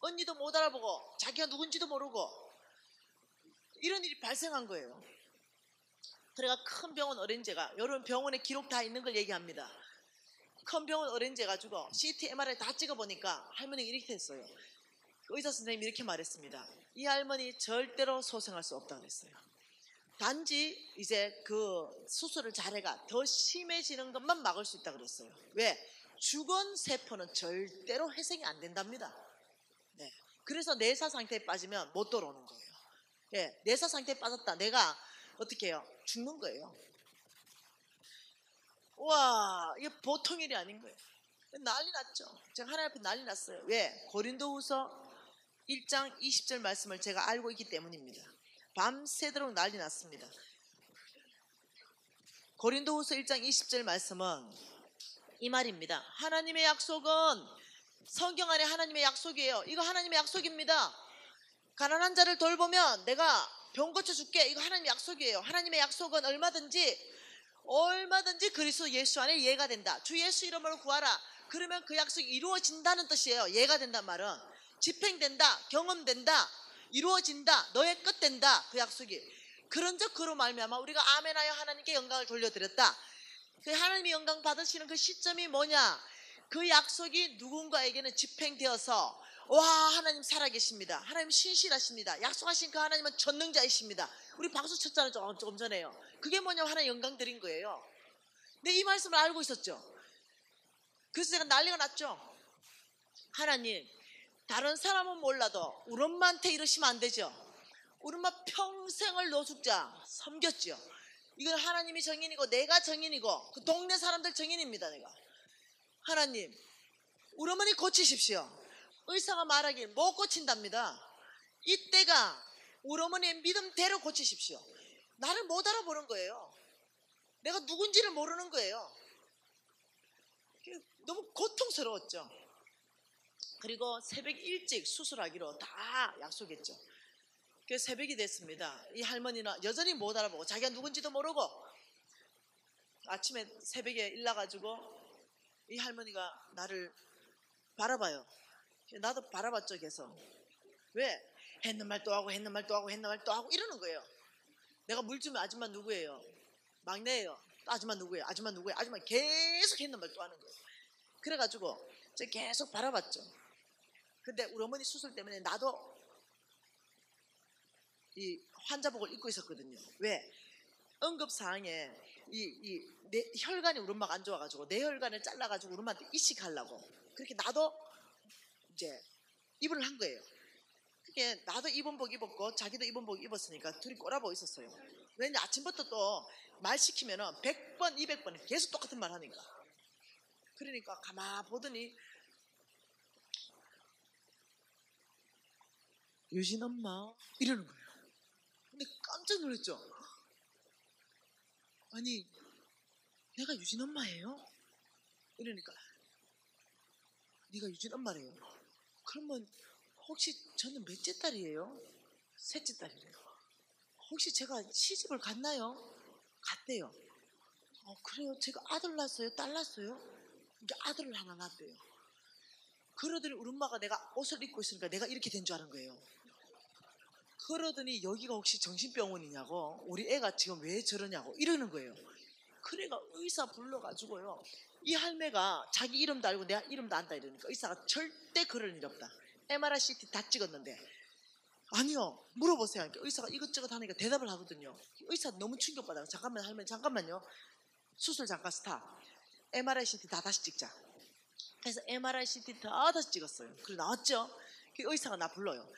언니도 못 알아보고 자기가 누군지도 모르고 이런 일이 발생한 거예요. 그래가 큰 병원 어린이제가 여러분 병원에 기록 다 있는 걸 얘기합니다. 큰 병원 어린이제 가지고 CT, MRI 다 찍어보니까 할머니가 이렇게 됐어요. 의사 선생님이 이렇게 말했습니다. 이 할머니 절대로 소생할 수 없다고 그랬어요. 단지 이제 그 수술을 잘해가 더 심해지는 것만 막을 수 있다고 그랬어요. 왜? 죽은 세포는 절대로 회생이 안 된답니다. 네. 그래서 내사 상태에 빠지면 못 돌아오는 거예요. 예, 내사 상태에 빠졌다. 내가 어떻게 해요? 죽는 거예요. 와, 이게 보통 일이 아닌 거예요. 난리 났죠. 제가 하나님 앞에 난리 났어요. 왜? 고린도후서 1장 20절 말씀을 제가 알고 있기 때문입니다. 밤새도록 난리 났습니다. 고린도후서 1장 20절 말씀은 이 말입니다. 하나님의 약속은 성경 안에 하나님의 약속이에요. 이거 하나님의 약속입니다. 가난한 자를 돌보면 내가 병 고쳐줄게. 이거 하나님의 약속이에요. 하나님의 약속은 얼마든지 그리스도 예수 안에 예가 된다. 주 예수 이름으로 구하라. 그러면 그 약속이 이루어진다는 뜻이에요. 예가 된단 말은 집행된다, 경험된다, 이루어진다, 너의 끝 된다. 그 약속이. 그런즉 그로 말미암아 우리가 아멘하여 하나님께 영광을 돌려드렸다. 그 하나님이 영광 받으시는 그 시점이 뭐냐? 그 약속이 누군가에게는 집행되어서 와, 하나님 살아계십니다. 하나님 신실하십니다. 약속하신 그 하나님은 전능자이십니다. 우리 박수 쳤잖아요. 조금 전에요. 그게 뭐냐면 하나님 영광 드린 거예요. 근데 이 말씀을 알고 있었죠. 그래서 제가 난리가 났죠. 하나님, 다른 사람은 몰라도 우리 엄마한테 이러시면 안 되죠. 우리 엄마 평생을 노숙자 섬겼죠. 이건 하나님이 정인이고 내가 정인이고 그 동네 사람들 정인입니다. 내가. 하나님, 우리 어머니 고치십시오. 의사가 말하길 못 고친답니다. 이때가 우리 어머니의 믿음대로 고치십시오. 나를 못 알아보는 거예요. 내가 누군지를 모르는 거예요. 너무 고통스러웠죠. 그리고 새벽 일찍 수술하기로 다 약속했죠. 그래서 새벽이 됐습니다. 이 할머니는 여전히 못 알아보고 자기가 누군지도 모르고 아침에 새벽에 일나가지고 이 할머니가 나를 바라봐요. 나도 바라봤죠. 계속. 왜? 했는 말 또 하고 했는 말 또 하고 했는 말 또 하고 이러는 거예요. 내가 물 주면 아줌마 누구예요? 막내예요. 또 아줌마 누구예요? 아줌마 누구예요? 아줌마 계속 했는 말 또 하는 거예요. 그래가지고 제가 계속 바라봤죠. 근데 우리 어머니 수술 때문에 나도 이 환자복을 입고 있었거든요. 왜? 응급사항에 내 혈관이 우리 엄마가 안 좋아가지고 내 혈관을 잘라가지고 우리 엄마한테 이식하려고 그렇게 나도 이제 입원을 한 거예요. 그게 나도 입원복 입었고 자기도 입원복 입었으니까 둘이 꼬라보고 있었어요. 왜냐 아침부터 또 말 시키면은 100번 200번 계속 똑같은 말 하니까. 그러니까 가만 보더니 유진 엄마 이러는 거예요. 근데 깜짝 놀랐죠. 아니 내가 유진 엄마예요? 이러니까 네가 유진 엄마래요. 그러면 혹시 저는 몇째 딸이에요? 셋째 딸이래요. 혹시 제가 시집을 갔나요? 갔대요. 그래요? 제가 아들 낳았어요? 딸 낳았어요? 이제 아들을 하나 낳았대요. 그러더니 우리 엄마가 내가 옷을 입고 있으니까 내가 이렇게 된 줄 아는 거예요. 그러더니 여기가 혹시 정신병원이냐고, 우리 애가 지금 왜 저러냐고 이러는 거예요. 그래가 의사 불러가지고요, 이 할매가 자기 이름도 알고 내가 이름도 안다 이러니까 의사가 절대 그럴 일 없다. MRI CT 다 찍었는데 아니요 물어보세요 하니까 의사가 이것저것 하니까 대답을 하거든요. 의사 너무 충격받아요. 잠깐만 할머니 잠깐만요, 수술 잠깐 스탑. MRI CT 다 다시 찍자. 그래서 MRI CT 다 다시 찍었어요. 그리고 나왔죠. 그 의사가 나 불러요.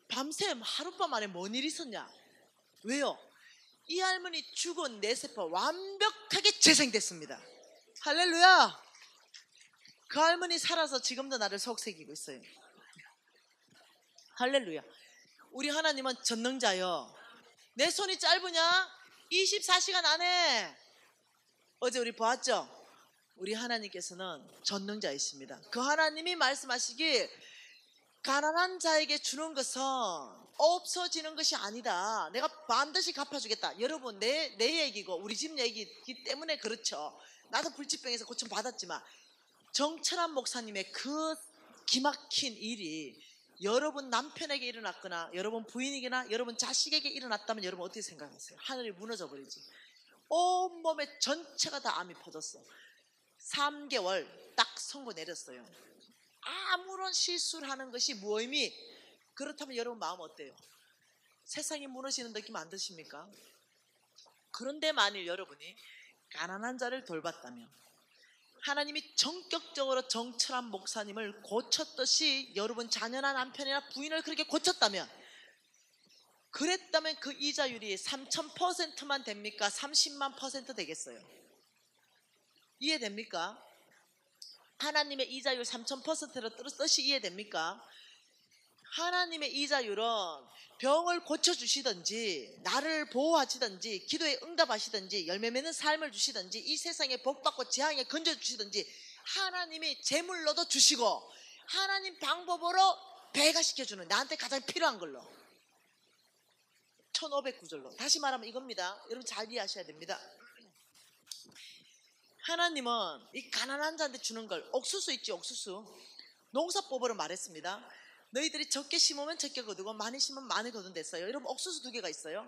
밤샘 하룻밤 안에 뭔 일이 있었냐? 왜요? 이 할머니 죽은 뇌세포 완벽하게 재생됐습니다. 할렐루야. 그 할머니 살아서 지금도 나를 속삭이고 있어요. 할렐루야. 우리 하나님은 전능자요. 내 손이 짧으냐? 24시간 안에. 어제 우리 보았죠? 우리 하나님께서는 전능자이십니다. 그 하나님이 말씀하시길 가난한 자에게 주는 것은 없어지는 것이 아니다. 내가 반드시 갚아주겠다. 여러분 내 얘기고 우리 집 얘기이기 때문에 그렇죠. 나도 불치병에서 고침 받았지만 정철한 목사님의 그 기막힌 일이 여러분 남편에게 일어났거나 여러분 부인에게나 여러분 자식에게 일어났다면 여러분 어떻게 생각하세요? 하늘이 무너져 버리지. 온몸에 전체가 다 암이 퍼졌어. 3개월 딱 선고 내렸어요. 아무런 실수를 하는 것이 무의미. 그렇다면 여러분 마음 어때요? 세상이 무너지는 느낌 안 드십니까? 그런데 만일 여러분이 가난한 자를 돌봤다면, 하나님이 전격적으로 정철한 목사님을 고쳤듯이 여러분 자녀나 남편이나 부인을 그렇게 고쳤다면, 그랬다면 그 이자율이 3000%만 됩니까? 30만 % 되겠어요? 이해됩니까? 하나님의 이자율 3000%로 뜻이 이해됩니까? 하나님의 이자율은 병을 고쳐주시든지 나를 보호하시든지 기도에 응답하시든지 열매 맺는 삶을 주시든지 이 세상에 복받고 재앙에 건져주시든지 하나님이 재물로도 주시고 하나님 방법으로 배가시켜주는, 나한테 가장 필요한 걸로. 1500구절로. 다시 말하면 이겁니다. 여러분 잘 이해하셔야 됩니다. 하나님은 이 가난한 자한테 주는 걸, 옥수수 있지 옥수수, 농사법으로 말했습니다. 너희들이 적게 심으면 적게 거두고 많이 심으면 많이 거둔댔어요. 여러분 옥수수 2개가 있어요.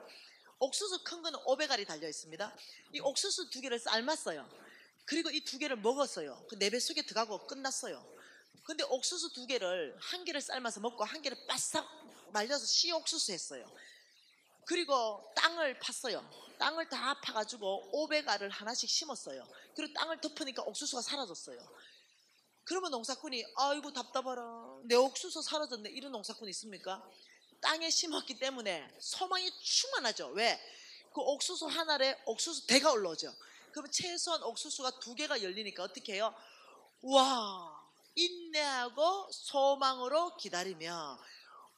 옥수수 큰 거는 500알이 달려 있습니다. 이 옥수수 2개를 삶았어요. 그리고 이 2개를 먹었어요. 그 내 뱃속에 들어가고 끝났어요. 근데 옥수수 2개를 1개를 삶아서 먹고 1개를 바싹 말려서 씨옥수수 했어요. 그리고 땅을 팠어요. 땅을 다 파가지고 500알을 하나씩 심었어요. 그리고 땅을 덮으니까 옥수수가 사라졌어요. 그러면 농사꾼이 아이고 답답하라, 내 옥수수 사라졌네, 이런 농사꾼 있습니까? 땅에 심었기 때문에 소망이 충만하죠. 왜? 그 옥수수 한 알에 옥수수 대가 올라오죠. 그러면 최소한 옥수수가 2개가 열리니까 어떻게 해요? 와, 인내하고 소망으로 기다리며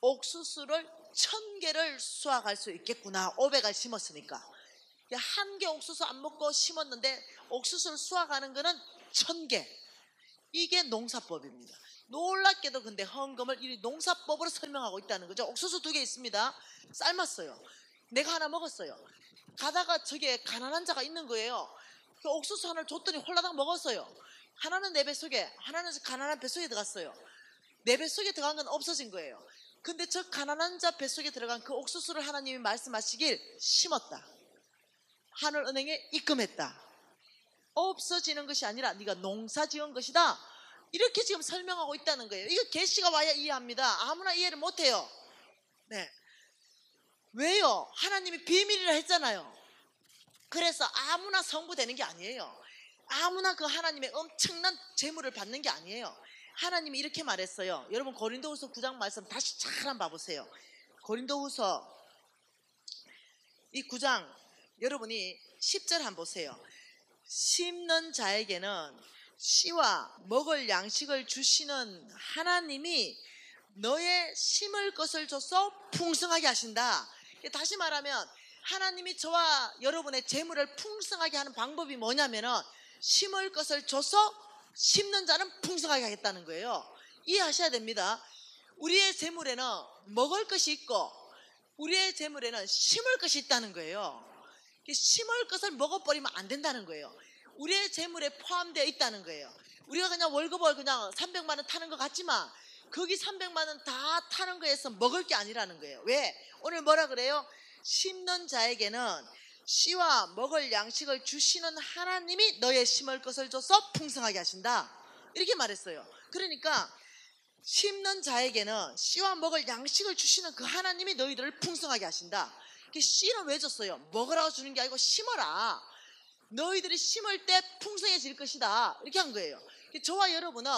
옥수수를 1000개를 수확할 수 있겠구나. 500알 심었으니까. 1개 옥수수 안 먹고 심었는데 옥수수를 수확하는 거는 1000개. 이게 농사법입니다. 놀랍게도 근데 헌금을 이 농사법으로 설명하고 있다는 거죠. 옥수수 2개 있습니다. 삶았어요. 내가 하나 먹었어요. 가다가 저게 가난한 자가 있는 거예요. 그 옥수수 하나를 줬더니 홀라당 먹었어요. 하나는 내 뱃속에, 하나는 가난한 뱃속에 들어갔어요. 내 뱃속에 들어간 건 없어진 거예요. 근데 저 가난한 자 뱃속에 들어간 그 옥수수를 하나님이 말씀하시길 심었다. 하늘은행에 입금했다. 없어지는 것이 아니라 네가 농사 지은 것이다. 이렇게 지금 설명하고 있다는 거예요. 이거 계시가 와야 이해합니다. 아무나 이해를 못해요. 네. 왜요? 하나님이 비밀이라 했잖아요. 그래서 아무나 성부되는 게 아니에요. 아무나 그 하나님의 엄청난 재물을 받는 게 아니에요. 하나님이 이렇게 말했어요. 여러분 고린도후서 9장 말씀 다시 잘 한번 봐보세요. 고린도후서 이 9장 여러분이 10절 한번 보세요. 심는 자에게는 씨와 먹을 양식을 주시는 하나님이 너의 심을 것을 줘서 풍성하게 하신다. 다시 말하면 하나님이 저와 여러분의 재물을 풍성하게 하는 방법이 뭐냐면은 심을 것을 줘서 심는 자는 풍성하게 하겠다는 거예요. 이해하셔야 됩니다. 우리의 재물에는 먹을 것이 있고 우리의 재물에는 심을 것이 있다는 거예요. 심을 것을 먹어버리면 안 된다는 거예요. 우리의 재물에 포함되어 있다는 거예요. 우리가 그냥 월급을 그냥 300만 원 타는 것 같지만 거기 300만 원 다 타는 거에서 먹을 게 아니라는 거예요. 왜? 오늘 뭐라 그래요? 심는 자에게는 씨와 먹을 양식을 주시는 하나님이 너의 심을 것을 줘서 풍성하게 하신다. 이렇게 말했어요. 그러니까 심는 자에게는 씨와 먹을 양식을 주시는 그 하나님이 너희들을 풍성하게 하신다. 씨는 왜 줬어요? 먹으라고 주는 게 아니고 심어라. 너희들이 심을 때 풍성해질 것이다. 이렇게 한 거예요. 저와 여러분은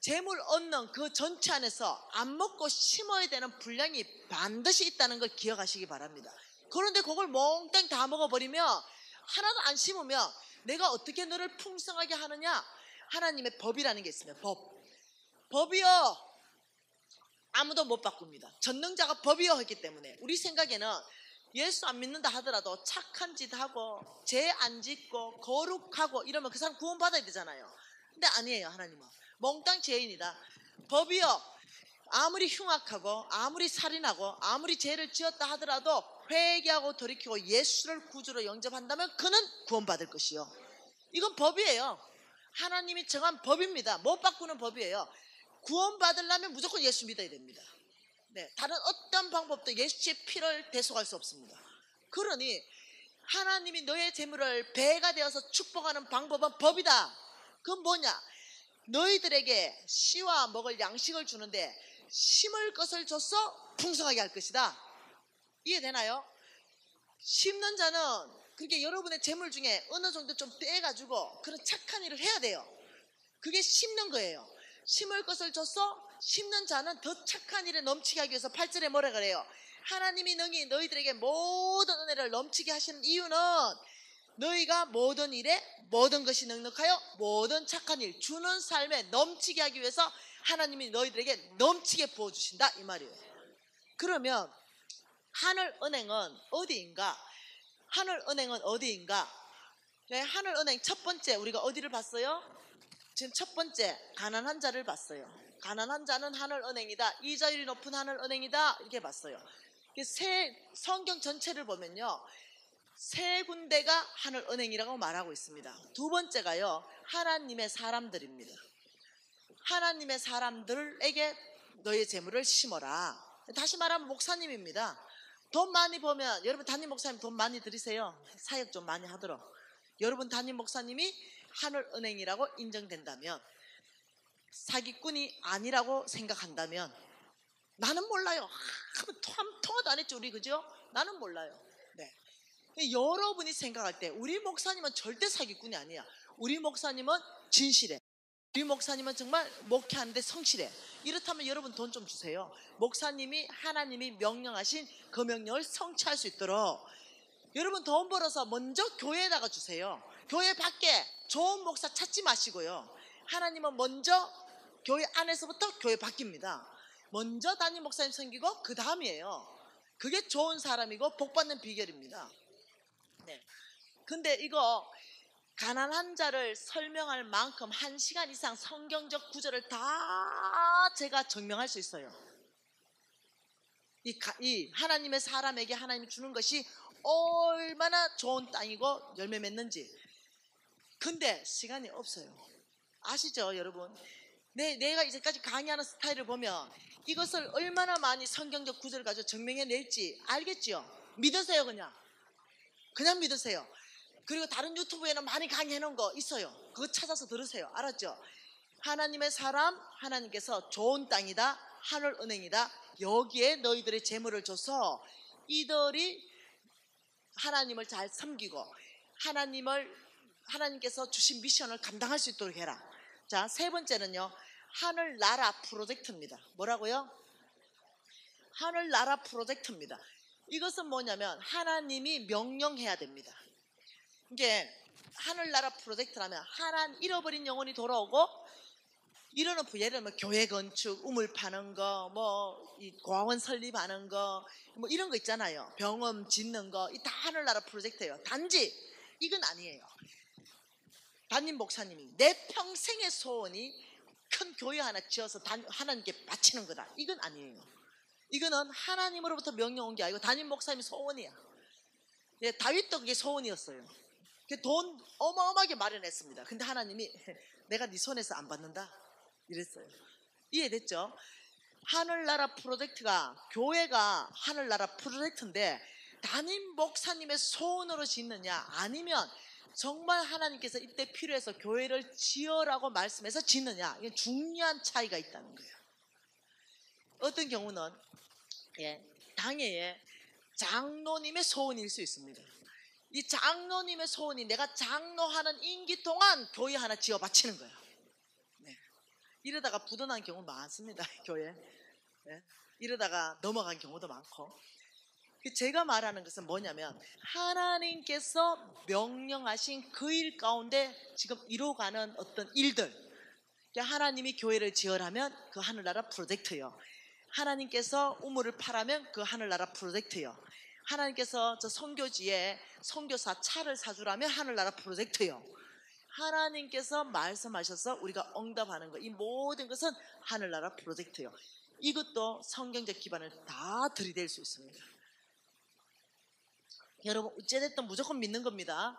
재물 얻는 그 전체 안에서 안 먹고 심어야 되는 분량이 반드시 있다는 걸 기억하시기 바랍니다. 그런데 그걸 몽땅 다 먹어버리면 하나도 안 심으면 내가 어떻게 너를 풍성하게 하느냐? 하나님의 법이라는 게 있습니다. 법이요 아무도 못 바꿉니다. 전능자가 법이요 했기 때문에 우리 생각에는 예수 안 믿는다 하더라도 착한 짓 하고 죄 안 짓고 거룩하고 이러면 그 사람 구원받아야 되잖아요. 근데 아니에요. 하나님은 몽땅 죄인이다. 법이요 아무리 흉악하고 아무리 살인하고 아무리 죄를 지었다 하더라도 회개하고 돌이키고 예수를 구주로 영접한다면 그는 구원받을 것이요. 이건 법이에요. 하나님이 정한 법입니다. 못 바꾸는 법이에요. 구원받으려면 무조건 예수 믿어야 됩니다. 네, 다른 어떤 방법도 예수의 피를 대속할 수 없습니다. 그러니 하나님이 너의 재물을 배가 되어서 축복하는 방법은 법이다. 그건 뭐냐? 너희들에게 씨와 먹을 양식을 주는데 심을 것을 줘서 풍성하게 할 것이다. 이해되나요? 심는 자는 그게 여러분의 재물 중에 어느 정도 좀 떼가지고 그런 착한 일을 해야 돼요. 그게 심는 거예요. 심을 것을 줘서 심는 자는 더 착한 일에 넘치게 하기 위해서 8절에 뭐라 그래요? 하나님이 너희들에게 모든 은혜를 넘치게 하시는 이유는 너희가 모든 일에 모든 것이 넉넉하여 모든 착한 일 주는 삶에 넘치게 하기 위해서 하나님이 너희들에게 넘치게 부어주신다 이 말이에요. 그러면 하늘은행은 어디인가? 하늘은행은 어디인가? 네, 하늘은행 첫 번째 우리가 어디를 봤어요? 지금 첫 번째 가난한 자를 봤어요. 가난한 자는 하늘은행이다. 이자율이 높은 하늘은행이다. 이렇게 봤어요. 성경 전체를 보면요. 세 군데가 하늘은행이라고 말하고 있습니다. 두 번째가요. 하나님의 사람들입니다. 하나님의 사람들에게 너의 재물을 심어라. 다시 말하면 목사님입니다. 돈 많이 벌면 여러분 담임 목사님 돈 많이 드리세요. 사역 좀 많이 하도록. 여러분 담임 목사님이 하늘은행이라고 인정된다면 사기꾼이 아니라고 생각한다면 나는 몰라요. 통화도 안 했죠 우리 그죠? 나는 몰라요. 네. 여러분이 생각할 때 우리 목사님은 절대 사기꾼이 아니야. 우리 목사님은 진실해. 우리 목사님은 정말 목회하는데 성실해. 이렇다면 여러분 돈 좀 주세요. 목사님이 하나님이 명령하신 그 명령을 성취할 수 있도록 여러분 돈 벌어서 먼저 교회에다가 주세요. 교회 밖에 좋은 목사 찾지 마시고요. 하나님은 먼저 교회 안에서부터 교회 바뀝니다. 먼저 담임 목사님 섬기고 그 다음이에요. 그게 좋은 사람이고 복받는 비결입니다. 네. 근데 이거 가난한 자를 설명할 만큼 1시간 이상 성경적 구절을 다 제가 증명할 수 있어요. 이 하나님의 사람에게 하나님이 주는 것이 얼마나 좋은 땅이고 열매 맺는지. 근데 시간이 없어요. 아시죠 여러분? 내가 이제까지 강의하는 스타일을 보면 이것을 얼마나 많이 성경적 구절을 가지고 증명해낼지 알겠죠? 믿으세요. 그냥 믿으세요. 그리고 다른 유튜브에는 많이 강의해놓은 거 있어요. 그거 찾아서 들으세요. 알았죠? 하나님의 사람 하나님께서 좋은 땅이다 하늘은행이다 여기에 너희들의 재물을 줘서 이들이 하나님을 잘 섬기고 하나님께서 주신 미션을 감당할 수 있도록 해라. 자, 세 번째는요. 하늘나라 프로젝트입니다. 뭐라고요? 하늘나라 프로젝트입니다. 이것은 뭐냐면 하나님이 명령해야 됩니다. 이게 하늘나라 프로젝트라면 잃어버린 영혼이 돌아오고, 이러는 예를 들면 교회 건축, 우물 파는 거, 이 공원 설립하는 거, 이런 거 있잖아요. 병원 짓는 거, 이 다 하늘나라 프로젝트예요. 단지 이건 아니에요. 담임 목사님이 내 평생의 소원이 큰 교회 하나 지어서 하나님께 바치는 거다, 이건 아니에요. 이거는 하나님으로부터 명령 온 게 아니고 담임 목사님의 소원이야. 예, 다윗도 그게 소원이었어요. 돈 어마어마하게 마련했습니다. 근데 하나님이 내가 네 손에서 안 받는다 이랬어요. 이해됐죠? 하늘나라 프로젝트가, 교회가 하늘나라 프로젝트인데 담임 목사님의 소원으로 짓느냐, 아니면 정말 하나님께서 이때 필요해서 교회를 지어라고 말씀해서 짓느냐, 이게 중요한 차이가 있다는 거예요. 어떤 경우는 당회에 장로님의 소원일 수 있습니다. 이 장로님의 소원이 내가 장로하는 임기 동안 교회 하나 지어 바치는 거예요. 이러다가 부도난 경우 많습니다. 교회. 이러다가 넘어간 경우도 많고. 제가 말하는 것은 뭐냐면 하나님께서 명령하신 그 일 가운데 지금 이루어가는 어떤 일들, 하나님이 교회를 지으라면 그 하늘나라 프로젝트요, 하나님께서 우물을 파라면 그 하늘나라 프로젝트요, 하나님께서 저 선교지에 선교사 차를 사주라면 하늘나라 프로젝트요, 하나님께서 말씀하셔서 우리가 응답하는 것, 이 모든 것은 하늘나라 프로젝트요. 이것도 성경적 기반을 다 들이댈 수 있습니다. 여러분, 어찌됐든 무조건 믿는 겁니다.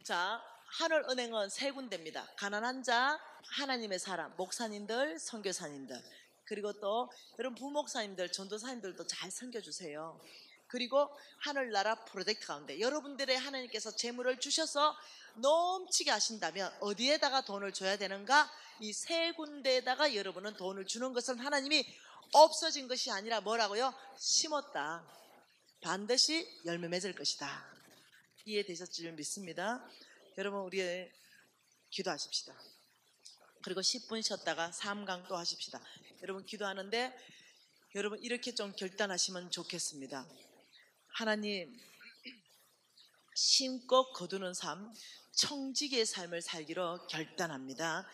자, 하늘은행은 세 군데입니다. 가난한 자, 하나님의 사람, 목사님들, 선교사님들, 그리고 또 여러분 부목사님들, 전도사님들도 잘 섬겨주세요. 그리고 하늘나라 프로젝트 가운데 여러분들의 하나님께서 재물을 주셔서 넘치게 하신다면 어디에다가 돈을 줘야 되는가? 이 세 군데에다가 여러분은 돈을 주는 것은 하나님이 없어진 것이 아니라 뭐라고요? 심었다, 반드시 열매 맺을 것이다. 이해되셨을 줄 믿습니다. 여러분, 우리 기도하십시다. 그리고 10분 쉬었다가 3강 또 하십시다. 여러분 기도하는데 여러분 이렇게 좀 결단하시면 좋겠습니다. 하나님, 심고 거두는 삶, 청지기의 삶을 살기로 결단합니다.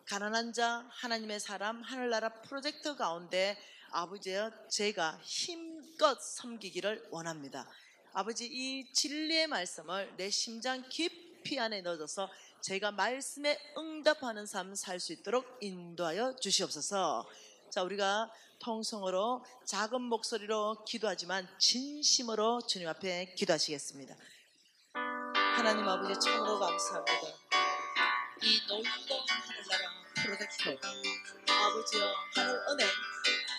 가난한 자, 하나님의 사람, 하늘나라 프로젝트 가운데 아버지여, 제가 힘껏 섬기기를 원합니다. 아버지, 이 진리의 말씀을 내 심장 깊이 안에 넣어줘서 제가 말씀에 응답하는 삶 살 수 있도록 인도하여 주시옵소서. 자, 우리가 통성으로 작은 목소리로 기도하지만 진심으로 주님 앞에 기도하시겠습니다. 하나님 아버지, 참으로 감사합니다. 이 놀라운 하늘나라 프로젝트, 아버지여, 하늘은행,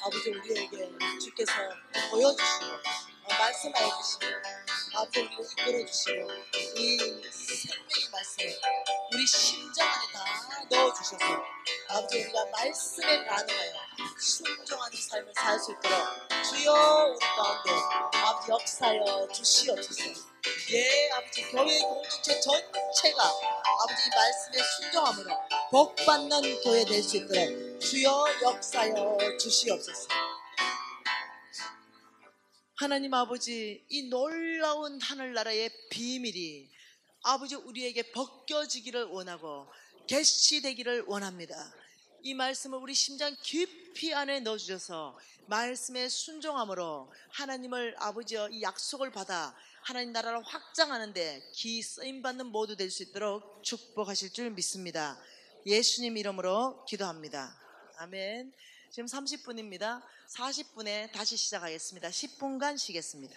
아버지 우리에게 주께서 보여주시고 말씀하여 주시고, 아버지 우리를 이끌어주시고, 이 생명의 말씀을 우리 심장 안에 다 넣어주셔서 아버지 우리가 말씀에 반응하여 순종하는 삶을 살 수 있도록 주여 우리 가운데 아버지 역사여 주시옵소서. 아버지 교회 공동체 전체가 아버지 이 말씀에 순종함으로 복받는 교회 될 수 있도록 주여 역사여 주시옵소서. 하나님 아버지, 이 놀라운 하늘나라의 비밀이 아버지 우리에게 벗겨지기를 원하고 계시되기를 원합니다. 이 말씀을 우리 심장 깊이 안에 넣어주셔서 말씀에 순종함으로 하나님을 아버지여 이 약속을 받아 하나님 나라를 확장하는데 기 쓰임받는 모두 될 수 있도록 축복하실 줄 믿습니다. 예수님 이름으로 기도합니다. 아멘. 지금 30분입니다. 40분에 다시 시작하겠습니다. 10분간 쉬겠습니다.